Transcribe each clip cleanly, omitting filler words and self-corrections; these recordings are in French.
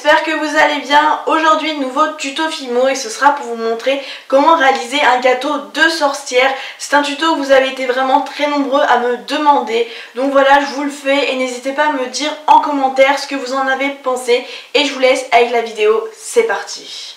j'espère que vous allez bien. Aujourd'hui, nouveau tuto Fimo et ce sera pour vous montrer comment réaliser un gâteau de sorcière. C'est un tuto où vous avez été vraiment très nombreux à me demander. Donc voilà, je vous le fais et n'hésitez pas à me dire en commentaire ce que vous en avez pensé. Et je vous laisse avec la vidéo, c'est parti.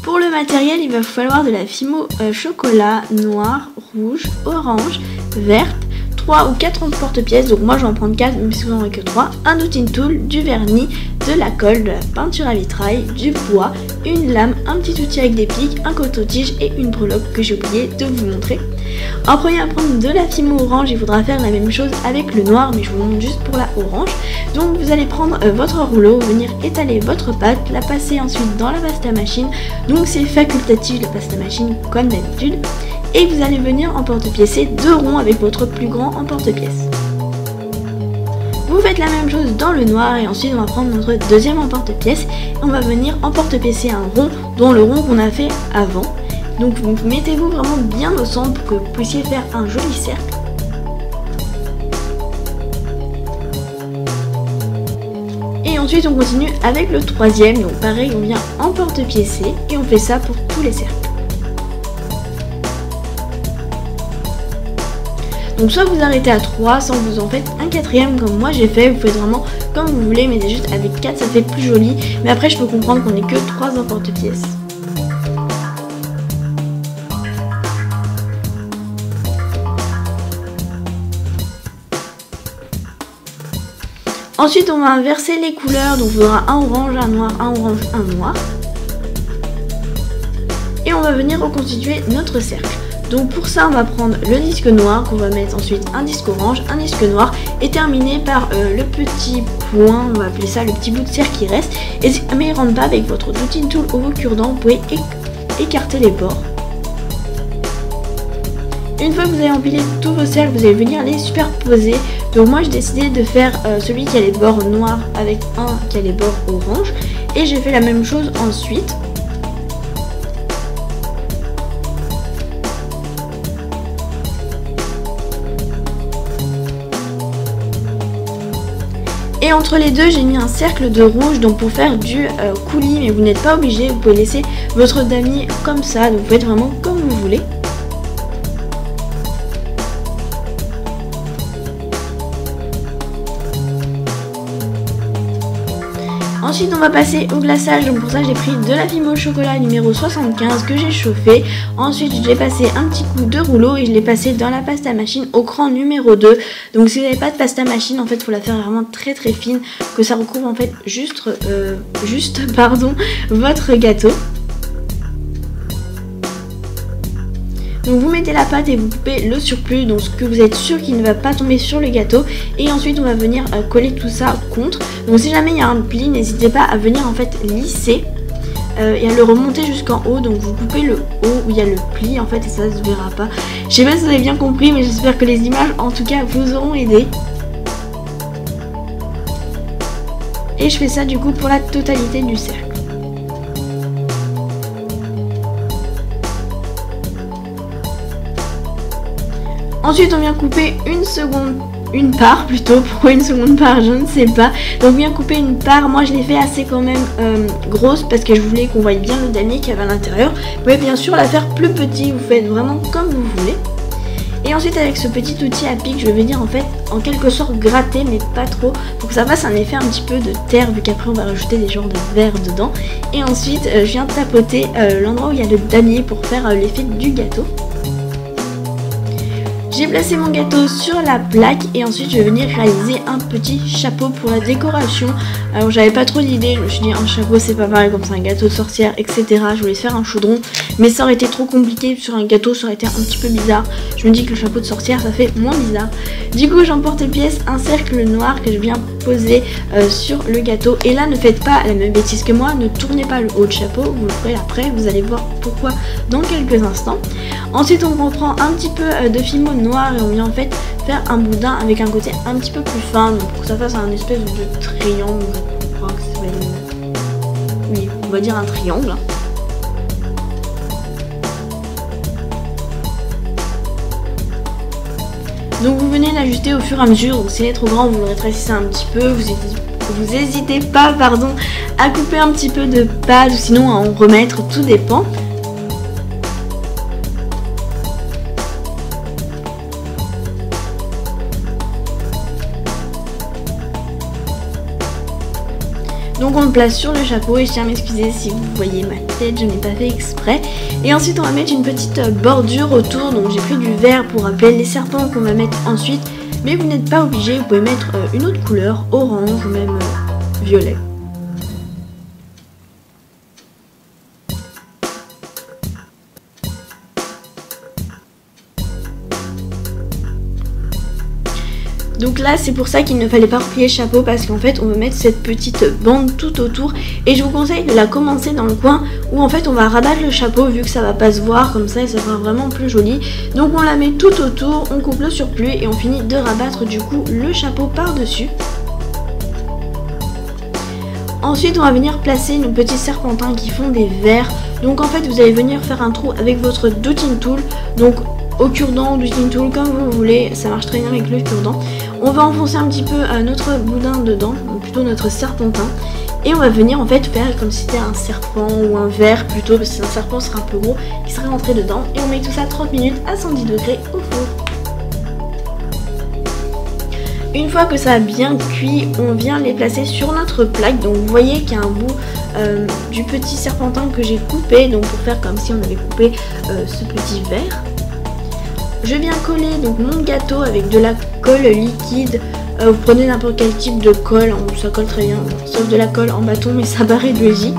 Pour le matériel, il va vous falloir de la Fimo chocolat, noir, rouge, orange, verte, 3 ou 4 porte-pièces, donc moi je vais en prendre 4 même si vous n'en avez que 3, un outil tool, du vernis, de la colle, de la peinture à vitrail, du bois, une lame, un petit outil avec des pics, un coton-tige et une breloque que j'ai oublié de vous montrer. En premier à prendre de la Fimo orange, il faudra faire la même chose avec le noir mais je vous montre juste pour la orange. Donc vous allez prendre votre rouleau, venir étaler votre pâte, la passer ensuite dans la pasta machine, donc c'est facultatif la pasta machine comme d'habitude. Et vous allez venir emporte-piécer 2 ronds avec votre plus grand emporte-pièce. Vous faites la même chose dans le noir et ensuite on va prendre notre deuxième emporte-pièce et on va venir emporte-piécer un rond dont le rond qu'on a fait avant. Donc mettez-vous vraiment bien au centre pour que vous puissiez faire un joli cercle. Et ensuite on continue avec le troisième, donc pareil on vient emporte-piécer et on fait ça pour tous les cercles. Donc soit vous arrêtez à 3, soit vous en faites un quatrième comme moi j'ai fait, vous faites vraiment comme vous voulez, mais juste avec 4 ça fait plus joli, mais après je peux comprendre qu'on n'ait que 3 emporte-pièces. Ensuite on va inverser les couleurs, donc il faudra un orange, un noir, un orange, un noir. Et on va venir reconstituer notre cercle. Donc pour ça on va prendre le disque noir qu'on va mettre ensuite un disque orange, un disque noir et terminer par le petit point, on va appeler ça le petit bout de cercle qui reste. Et si jamais il ne rentre pas avec votre outil tool ou vos cure-dents, vous pouvez écarter les bords. Une fois que vous avez empilé tous vos cercles, vous allez venir les superposer. Donc moi j'ai décidé de faire celui qui a les bords noirs avec un qui a les bords orange. Et j'ai fait la même chose ensuite. Et entre les deux j'ai mis un cercle de rouge donc pour faire du coulis, mais vous n'êtes pas obligé, vous pouvez laisser votre damier comme ça, donc vous faites vraiment comme vous voulez. Ensuite on va passer au glaçage, donc pour ça j'ai pris de la Fimo chocolat numéro 75 que j'ai chauffé. Ensuite j'ai passé un petit coup de rouleau et je l'ai passé dans la pasta machine au cran numéro 2. Donc si vous n'avez pas de pasta machine, en fait il faut la faire vraiment très très fine, que ça recouvre en fait juste votre gâteau. Donc vous mettez la pâte et vous coupez le surplus, donc ce que vous êtes sûr qu'il ne va pas tomber sur le gâteau. Et ensuite on va venir coller tout ça contre. Donc si jamais il y a un pli, n'hésitez pas à venir en fait lisser et à le remonter jusqu'en haut. Donc vous coupez le haut où il y a le pli en fait et ça se verra pas. Je sais pas si vous avez bien compris, mais j'espère que les images en tout cas vous auront aidé. Et je fais ça du coup pour la totalité du cercle. Ensuite on vient couper une part plutôt, pourquoi une seconde part je ne sais pas. Donc on vient couper une part, moi je l'ai fait assez quand même grosse parce que je voulais qu'on voie bien le damier qu'il y avait à l'intérieur. Vous pouvez bien sûr la faire plus petit, vous faites vraiment comme vous voulez. Et ensuite avec ce petit outil à pic je vais venir en fait en quelque sorte gratter mais pas trop pour que ça fasse un effet un petit peu de terre vu qu'après on va rajouter des genres de verre dedans. Et ensuite je viens tapoter l'endroit où il y a le damier pour faire l'effet du gâteau. J'ai placé mon gâteau sur la plaque et ensuite je vais venir réaliser un petit chapeau pour la décoration. Alors j'avais pas trop d'idées, je me suis dit un chapeau c'est pas pareil comme c'est un gâteau de sorcière etc. Je voulais faire un chaudron mais ça aurait été trop compliqué, sur un gâteau ça aurait été un petit peu bizarre. Je me dis que le chapeau de sorcière ça fait moins bizarre. Du coup j'emporte-pièce un cercle noir que je viens poser sur le gâteau. Et là ne faites pas la même bêtise que moi, ne tournez pas le haut de chapeau, vous le ferez après, vous allez voir pourquoi dans quelques instants. Ensuite on reprend un petit peu de Fimo noir et on vient en fait faire un boudin avec un côté un petit peu plus fin, donc pour que ça fasse un espèce de triangle, je crois que ça s'appelle... Oui, on va dire un triangle. Donc vous venez l'ajuster au fur et à mesure, donc s'il est trop grand vous le rétrécissez un petit peu, vous vous n'hésitez pas à couper un petit peu de pâte ou sinon à en remettre, tout dépend. Donc on le place sur le chapeau et je tiens à m'excuser si vous voyez ma tête, je n'ai pas fait exprès. Et ensuite on va mettre une petite bordure autour, donc j'ai pris du vert pour rappeler les serpents qu'on va mettre ensuite. Mais vous n'êtes pas obligé, vous pouvez mettre une autre couleur, orange ou même violet. Donc là c'est pour ça qu'il ne fallait pas replier le chapeau parce qu'en fait on veut mettre cette petite bande tout autour et je vous conseille de la commencer dans le coin où en fait on va rabattre le chapeau vu que ça va pas se voir comme ça et ça sera vraiment plus joli. Donc on la met tout autour, on coupe le surplus et on finit de rabattre du coup le chapeau par dessus. Ensuite on va venir placer nos petits serpentins qui font des verres. Donc en fait vous allez venir faire un trou avec votre dotting tool, donc au cure-dent ou dotting tool comme vous voulez, ça marche très bien avec le cure-dent. On va enfoncer un petit peu notre boudin dedans, ou plutôt notre serpentin, et on va venir en fait faire comme si c'était un serpent ou un ver plutôt, parce que un serpent serait un peu gros, qui serait rentré dedans, et on met tout ça 30 minutes à 110 degrés au four. Une fois que ça a bien cuit, on vient les placer sur notre plaque. Donc vous voyez qu'il y a un bout du petit serpentin que j'ai coupé, donc pour faire comme si on avait coupé ce petit verre. Je viens coller donc mon gâteau avec de la colle liquide. Vous prenez n'importe quel type de colle, ça colle très bien, sauf de la colle en bâton, mais ça paraît logique.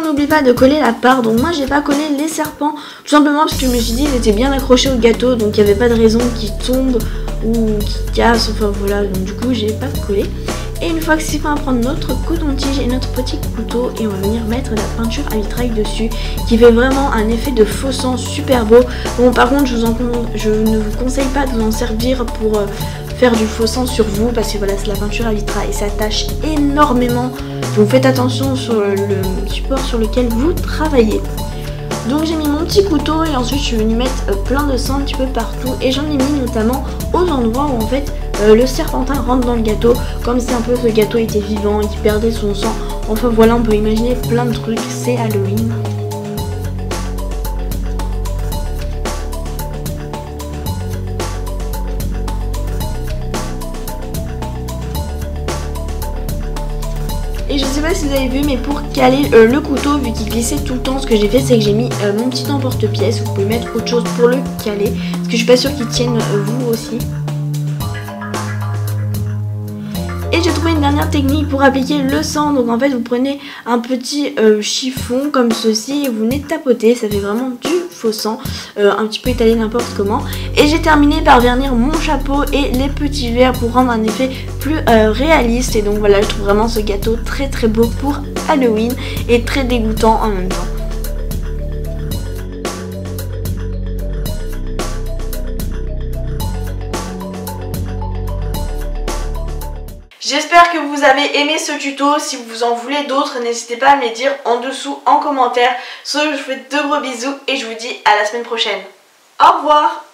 N'oublie pas de coller la part, donc moi j'ai pas collé les serpents tout simplement parce que je me suis dit ils étaient bien accrochés au gâteau, donc il n'y avait pas de raison qu'ils tombent ou qu'ils cassent, enfin voilà, donc du coup j'ai pas collé. Et une fois que c'est fait, on va prendre notre coton-tige et notre petit couteau et on va venir mettre la peinture à vitrail dessus qui fait vraiment un effet de faux sang super beau. Bon par contre je ne vous conseille pas de vous en servir pour faire du faux sang sur vous parce que voilà c'est la peinture à vitrail et ça tâche énormément. Donc faites attention sur le support sur lequel vous travaillez. Donc j'ai mis mon petit couteau et ensuite je suis venue mettre plein de sang un petit peu partout et j'en ai mis notamment aux endroits où en fait le serpentin rentre dans le gâteau, comme si un peu ce gâteau était vivant et qu'il perdait son sang. Enfin voilà, on peut imaginer plein de trucs, c'est Halloween. Et je sais pas si vous avez vu, mais pour caler le couteau, vu qu'il glissait tout le temps, ce que j'ai fait c'est que j'ai mis mon petit emporte-pièce. Vous pouvez mettre autre chose pour le caler, parce que je suis pas sûre qu'il tienne vous aussi. Et j'ai trouvé une dernière technique pour appliquer le sang. Donc en fait vous prenez un petit chiffon comme ceci et vous venez tapoter, ça fait vraiment du faux sang, un petit peu étalé n'importe comment. Et j'ai terminé par vernir mon chapeau et les petits verres pour rendre un effet plus réaliste. Et donc voilà, je trouve vraiment ce gâteau très très beau pour Halloween et très dégoûtant en même temps. J'espère que vous avez aimé ce tuto. Si vous en voulez d'autres, n'hésitez pas à me les dire en dessous en commentaire. Sur ce, je vous fais de gros bisous et je vous dis à la semaine prochaine. Au revoir.